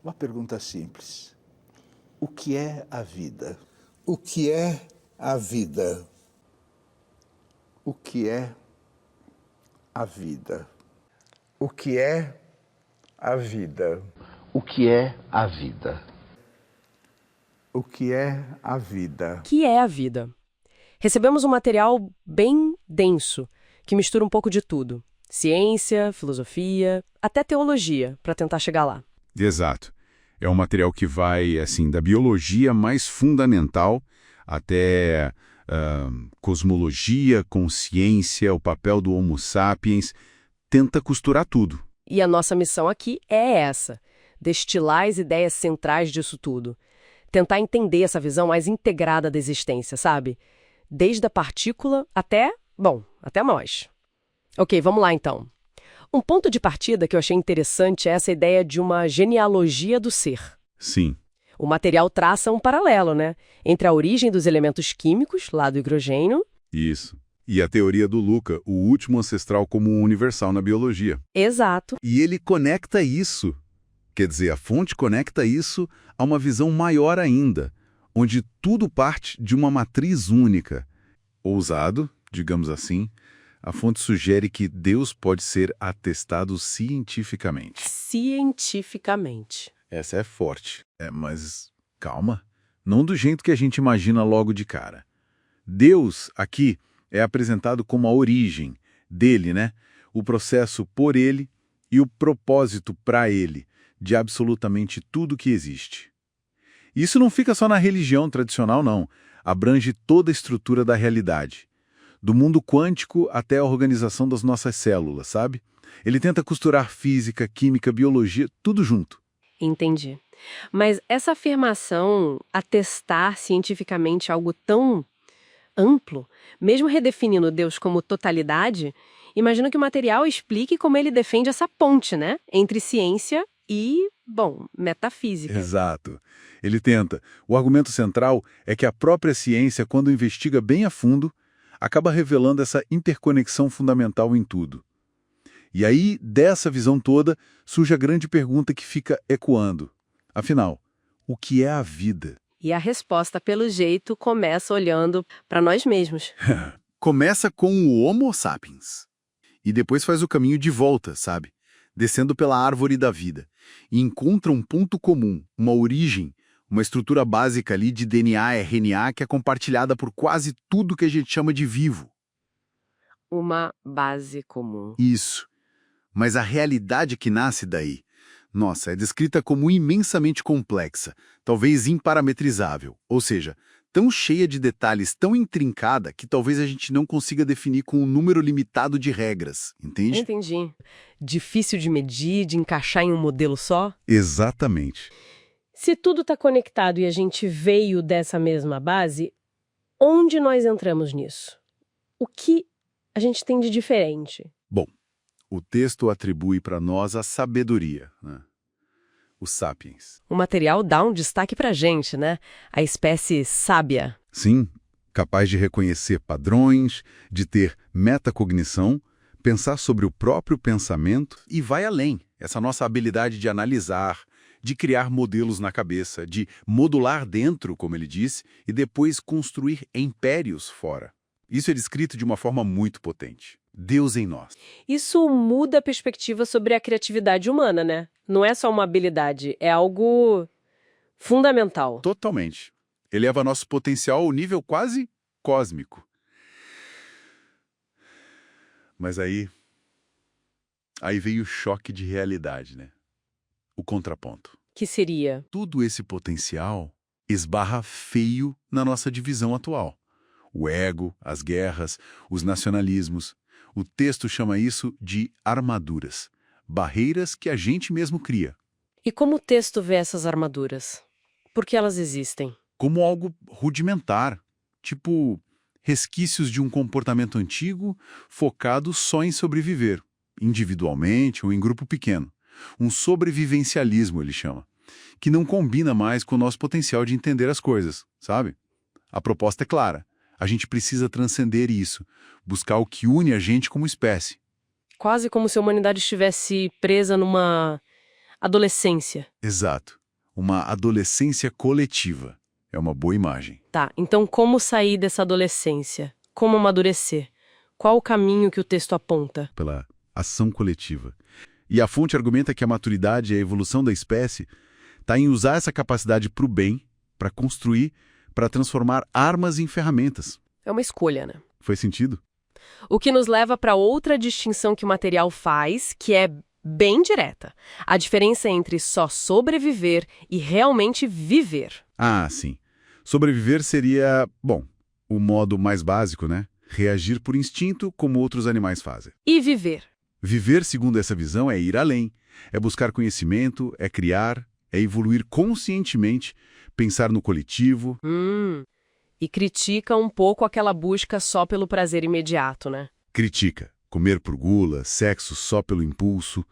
Uma pergunta simples. O que é a vida? O que é a vida? O que é a vida? O que é a vida? O que é a vida? O que é a vida? Que é a vida? Recebemos um material bem denso, que mistura um pouco de tudo. Ciência, filosofia, até teologia, para tentar chegar lá. Exato. É um material que vai, assim, da biologia mais fundamental até cosmologia, consciência, o papel do Homo sapiens, tenta costurar tudo. E a nossa missão aqui é essa, destilar as ideias centrais disso tudo. Tentar entender essa visão mais integrada da existência, sabe? Desde a partícula até nós. Ok, vamos lá então. Um ponto de partida que eu achei interessante é essa ideia de uma genealogia do ser. Sim. O material traça um paralelo, né? Entre a origem dos elementos químicos, lá do hidrogênio. Isso. E a teoria do Luca, o último ancestral comum universal na biologia. Exato. E ele conecta isso, quer dizer, a fonte conecta isso a uma visão maior ainda, onde tudo parte de uma matriz única. Ousado, digamos assim, a fonte sugere que Deus pode ser atestado cientificamente. Cientificamente. Essa é forte. Mas calma, não do jeito que a gente imagina logo de cara. Deus, aqui, é apresentado como a origem dele, né? O processo por ele e o propósito para ele, de absolutamente tudo que existe. Isso não fica só na religião tradicional, não. Abrange toda a estrutura da realidade. Do mundo quântico até a organização das nossas células, sabe? Ele tenta costurar física, química, biologia, tudo junto. Entendi. Mas essa afirmação, atestar cientificamente algo tão amplo, mesmo redefinindo Deus como totalidade, imagino que o material explique como ele defende essa ponte, né? Entre ciência e, metafísica. Exato. Ele tenta. O argumento central é que a própria ciência, quando investiga bem a fundo, acaba revelando essa interconexão fundamental em tudo. E aí, dessa visão toda, surge a grande pergunta que fica ecoando. Afinal, o que é a vida? E a resposta, pelo jeito, começa olhando para nós mesmos. Começa com o Homo sapiens. E depois faz o caminho de volta, sabe? Descendo pela árvore da vida. E encontra um ponto comum, uma origem, uma estrutura básica ali de DNA, RNA, que é compartilhada por quase tudo que a gente chama de vivo. Uma base comum. Isso. Mas a realidade que nasce daí, nossa, é descrita como imensamente complexa, talvez imparametrizável, ou seja, tão cheia de detalhes, tão intrincada, que talvez a gente não consiga definir com um número limitado de regras, entende? Entendi. Difícil de medir, de encaixar em um modelo só? Exatamente. Se tudo está conectado e a gente veio dessa mesma base, onde nós entramos nisso? O que a gente tem de diferente? Bom, o texto atribui para nós a sabedoria, né? Os sapiens. O material dá um destaque para a gente, né? A espécie sábia. Sim, capaz de reconhecer padrões, de ter metacognição, pensar sobre o próprio pensamento e vai além. Essa nossa habilidade de analisar, de criar modelos na cabeça, de modular dentro, como ele disse, e depois construir impérios fora. Isso é descrito de uma forma muito potente. Deus em nós. Isso muda a perspectiva sobre a criatividade humana, né? Não é só uma habilidade, é algo fundamental. Totalmente. Eleva nosso potencial ao nível quase cósmico. Mas aí veio o choque de realidade, né? O contraponto. Que seria? Tudo esse potencial esbarra feio na nossa divisão atual. O ego, as guerras, os nacionalismos. O texto chama isso de armaduras, barreiras que a gente mesmo cria. E como o texto vê essas armaduras? Por que elas existem? Como algo rudimentar, tipo resquícios de um comportamento antigo focado só em sobreviver, individualmente ou em grupo pequeno. Um sobrevivencialismo, ele chama, que não combina mais com o nosso potencial de entender as coisas, sabe? A proposta é clara. A gente precisa transcender isso, buscar o que une a gente como espécie. Quase como se a humanidade estivesse presa numa Adolescência. Exato. Uma adolescência coletiva. É uma boa imagem. Tá, então como sair dessa adolescência? Como amadurecer? Qual o caminho que o texto aponta? Pela ação coletiva. E a fonte argumenta que a maturidade e a evolução da espécie está em usar essa capacidade para o bem, para construir, para transformar armas em ferramentas. É uma escolha, né? Faz sentido? O que nos leva para outra distinção que o material faz, que é bem direta. A diferença entre só sobreviver e realmente viver. Ah, sim. Sobreviver seria, bom, o modo mais básico, né? Reagir por instinto, como outros animais fazem. E viver? Viver, segundo essa visão, é ir além. É buscar conhecimento, é criar, é evoluir conscientemente, pensar no coletivo. E critica um pouco aquela busca só pelo prazer imediato, né? Critica. Comer por gula, sexo só pelo impulso.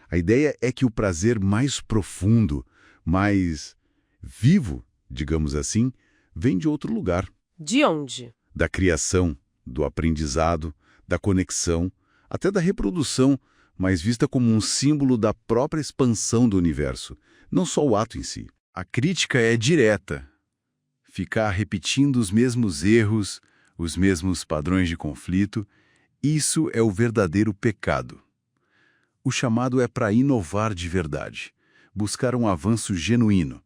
A ideia é que o prazer mais profundo, mais vivo, digamos assim, vem de outro lugar. De onde? Da criação, do aprendizado, da conexão, até da reprodução, mas vista como um símbolo da própria expansão do universo, não só o ato em si. A crítica é direta. Ficar repetindo os mesmos erros, os mesmos padrões de conflito, isso é o verdadeiro pecado. O chamado é para inovar de verdade, buscar um avanço genuíno.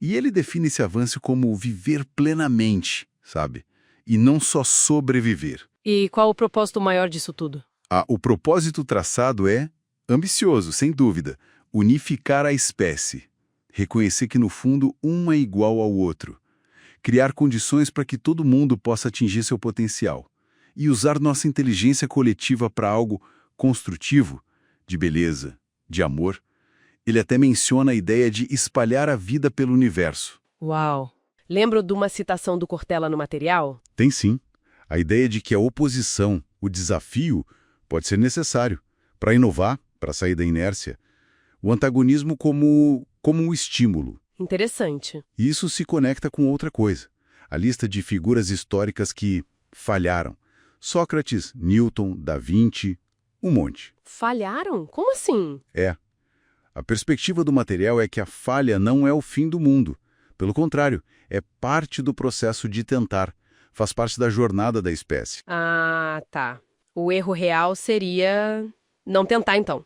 E ele define esse avanço como viver plenamente, sabe? E não só sobreviver. E qual o propósito maior disso tudo? O propósito traçado é ambicioso, sem dúvida, unificar a espécie, reconhecer que no fundo um é igual ao outro, criar condições para que todo mundo possa atingir seu potencial e usar nossa inteligência coletiva para algo construtivo, de beleza, de amor. Ele até menciona a ideia de espalhar a vida pelo universo. Uau! Lembro de uma citação do Cortella no material? Tem sim. A ideia de que a oposição, o desafio, pode ser necessário para inovar, para sair da inércia. O antagonismo como um estímulo. Interessante. E isso se conecta com outra coisa. A lista de figuras históricas que falharam. Sócrates, Newton, Da Vinci, um monte. Falharam? Como assim? A perspectiva do material é que a falha não é o fim do mundo. Pelo contrário, é parte do processo de tentar. Faz parte da jornada da espécie. Ah, tá. O erro real seria não tentar, então.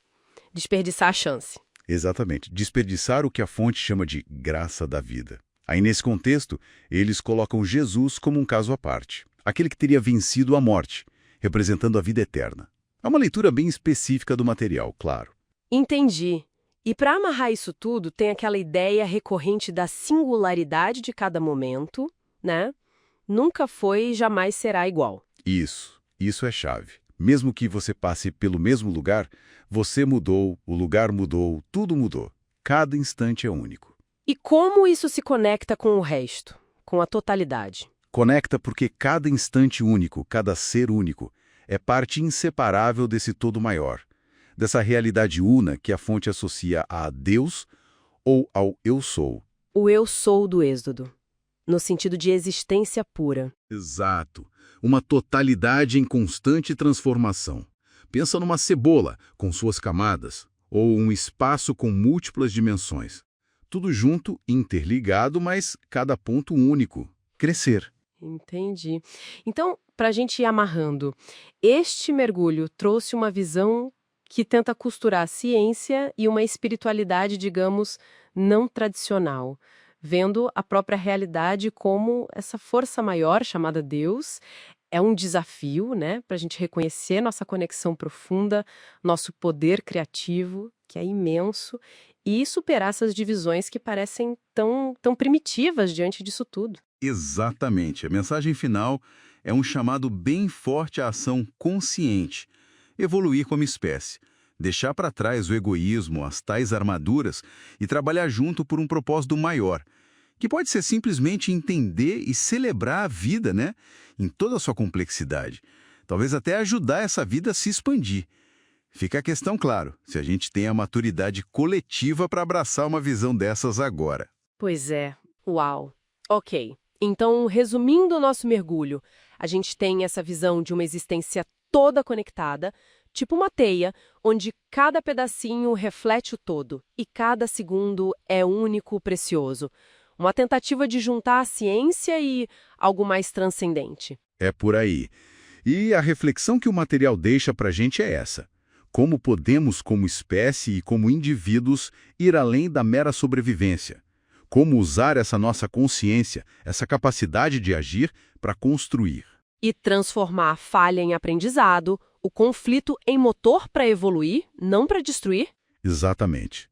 Desperdiçar a chance. Exatamente. Desperdiçar o que a fonte chama de graça da vida. Aí, nesse contexto, eles colocam Jesus como um caso à parte. Aquele que teria vencido a morte, representando a vida eterna. É uma leitura bem específica do material, claro. Entendi. E para amarrar isso tudo, tem aquela ideia recorrente da singularidade de cada momento, né? Nunca foi e jamais será igual. Isso é chave. Mesmo que você passe pelo mesmo lugar, você mudou, o lugar mudou, tudo mudou. Cada instante é único. E como isso se conecta com o resto, com a totalidade? Conecta porque cada instante único, cada ser único, é parte inseparável desse todo maior, dessa realidade una que a fonte associa a Deus ou ao eu sou. O eu sou do Êxodo, no sentido de existência pura. Exato. Uma totalidade em constante transformação. Pensa numa cebola, com suas camadas, ou um espaço com múltiplas dimensões. Tudo junto, interligado, mas cada ponto único. Crescer. Entendi. Então, para a gente ir amarrando, este mergulho trouxe uma visão que tenta costurar a ciência e uma espiritualidade, digamos, não tradicional, vendo a própria realidade como essa força maior chamada Deus. É um desafio, né, para a gente reconhecer nossa conexão profunda, nosso poder criativo, que é imenso, e superar essas divisões que parecem tão primitivas diante disso tudo. Exatamente. A mensagem final é um chamado bem forte à ação consciente. Evoluir como espécie. Deixar para trás o egoísmo, as tais armaduras e trabalhar junto por um propósito maior, que pode ser simplesmente entender e celebrar a vida, né? Em toda a sua complexidade. Talvez até ajudar essa vida a se expandir. Fica a questão, claro, se a gente tem a maturidade coletiva para abraçar uma visão dessas agora. Pois é. Uau. Ok. Então, resumindo o nosso mergulho, a gente tem essa visão de uma existência toda conectada, tipo uma teia, onde cada pedacinho reflete o todo e cada segundo é único, precioso. Uma tentativa de juntar a ciência e algo mais transcendente. É por aí. E a reflexão que o material deixa para a gente é essa. Como podemos, como espécie e como indivíduos, ir além da mera sobrevivência? Como usar essa nossa consciência, essa capacidade de agir, para construir? E transformar a falha em aprendizado, o conflito em motor para evoluir, não para destruir? Exatamente.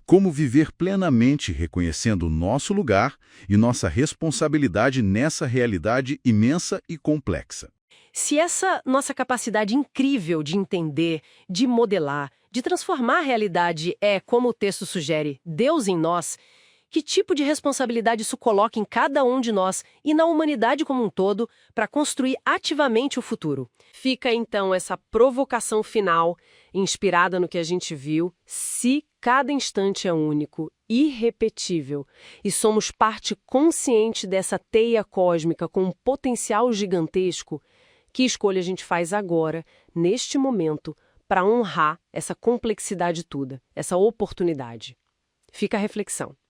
Como viver plenamente reconhecendo o nosso lugar e nossa responsabilidade nessa realidade imensa e complexa. Se essa nossa capacidade incrível de entender, de modelar, de transformar a realidade é, como o texto sugere, Deus em nós, que tipo de responsabilidade isso coloca em cada um de nós e na humanidade como um todo para construir ativamente o futuro? Fica então essa provocação final, inspirada no que a gente viu, se cada instante é único, irrepetível, e somos parte consciente dessa teia cósmica com um potencial gigantesco, que escolha a gente faz agora, neste momento, para honrar essa complexidade toda, essa oportunidade? Fica a reflexão.